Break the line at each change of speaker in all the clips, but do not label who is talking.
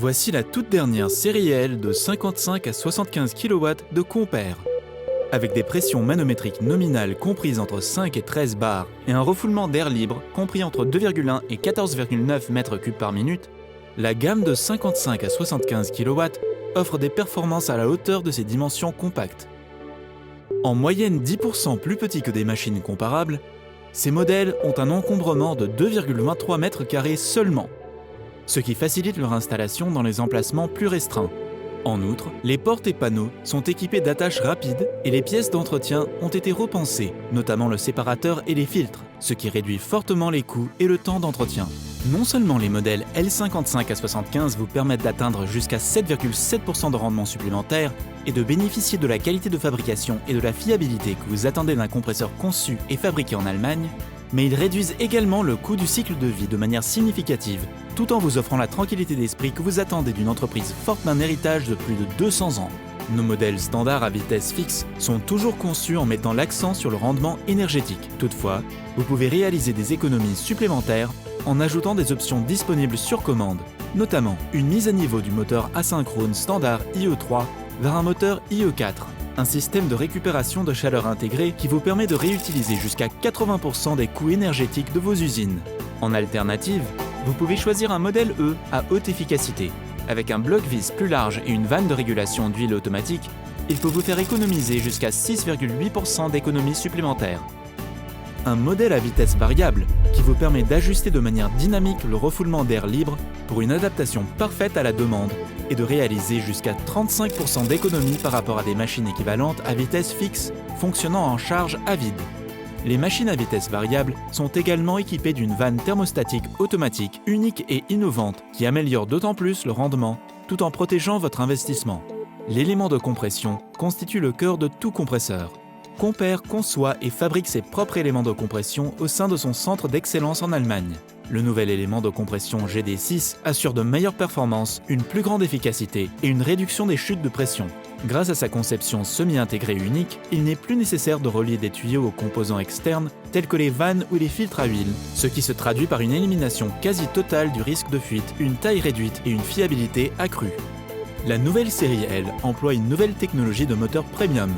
Voici la toute dernière série L de 55 à 75 kW de Compare. Avec des pressions manométriques nominales comprises entre 5 et 13 bars et un refoulement d'air libre compris entre 2,1 et 14,9 m3 par minute, la gamme de 55 à 75 kW offre des performances à la hauteur de ses dimensions compactes. En moyenne 10% plus petits que des machines comparables, ces modèles ont un encombrement de 2,23 m2 seulement, ce qui facilite leur installation dans les emplacements plus restreints. En outre, les portes et panneaux sont équipés d'attaches rapides et les pièces d'entretien ont été repensées, notamment le séparateur et les filtres, ce qui réduit fortement les coûts et le temps d'entretien. Non seulement les modèles L55 à 75 vous permettent d'atteindre jusqu'à 7,7% de rendement supplémentaire et de bénéficier de la qualité de fabrication et de la fiabilité que vous attendez d'un compresseur conçu et fabriqué en Allemagne, mais ils réduisent également le coût du cycle de vie de manière significative, tout en vous offrant la tranquillité d'esprit que vous attendez d'une entreprise forte d'un héritage de plus de 200 ans. Nos modèles standards à vitesse fixe sont toujours conçus en mettant l'accent sur le rendement énergétique. Toutefois, vous pouvez réaliser des économies supplémentaires en ajoutant des options disponibles sur commande, notamment une mise à niveau du moteur asynchrone standard IE3 vers un moteur IE4, un système de récupération de chaleur intégré qui vous permet de réutiliser jusqu'à 80% des coûts énergétiques de vos usines. En alternative, vous pouvez choisir un modèle E à haute efficacité. Avec un bloc vis plus large et une vanne de régulation d'huile automatique, il peut vous faire économiser jusqu'à 6,8% d'économies supplémentaires. Un modèle à vitesse variable qui vous permet d'ajuster de manière dynamique le refoulement d'air libre pour une adaptation parfaite à la demande et de réaliser jusqu'à 35% d'économie par rapport à des machines équivalentes à vitesse fixe fonctionnant en charge à vide. Les machines à vitesse variable sont également équipées d'une vanne thermostatique automatique unique et innovante qui améliore d'autant plus le rendement tout en protégeant votre investissement. L'élément de compression constitue le cœur de tout compresseur. Compare conçoit et fabrique ses propres éléments de compression au sein de son centre d'excellence en Allemagne. Le nouvel élément de compression GD6 assure de meilleures performances, une plus grande efficacité et une réduction des chutes de pression. Grâce à sa conception semi-intégrée unique, il n'est plus nécessaire de relier des tuyaux aux composants externes tels que les vannes ou les filtres à huile, ce qui se traduit par une élimination quasi totale du risque de fuite, une taille réduite et une fiabilité accrue. La nouvelle série L emploie une nouvelle technologie de moteur premium.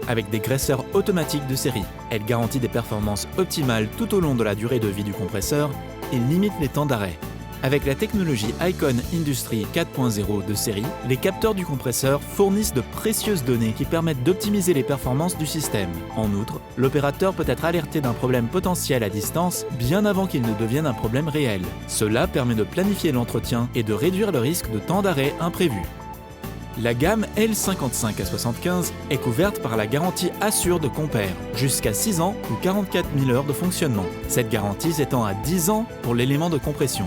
Avec des graisseurs automatiques de série, elle garantit des performances optimales tout au long de la durée de vie du compresseur et limite les temps d'arrêt. Avec la technologie Icon Industry 4.0 de série, les capteurs du compresseur fournissent de précieuses données qui permettent d'optimiser les performances du système. En outre, l'opérateur peut être alerté d'un problème potentiel à distance bien avant qu'il ne devienne un problème réel. Cela permet de planifier l'entretien et de réduire le risque de temps d'arrêt imprévu. La gamme L55 à 75 est couverte par la garantie Assure de Compare, jusqu'à 6 ans ou 44 000 heures de fonctionnement. Cette garantie s'étend à 10 ans pour l'élément de compression.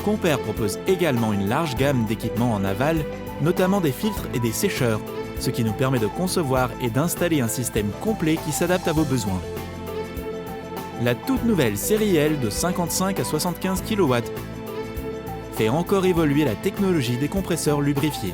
Compare propose également une large gamme d'équipements en aval, notamment des filtres et des sécheurs, ce qui nous permet de concevoir et d'installer un système complet qui s'adapte à vos besoins. La toute nouvelle série L de 55 à 75 kW fait encore évoluer la technologie des compresseurs lubrifiés.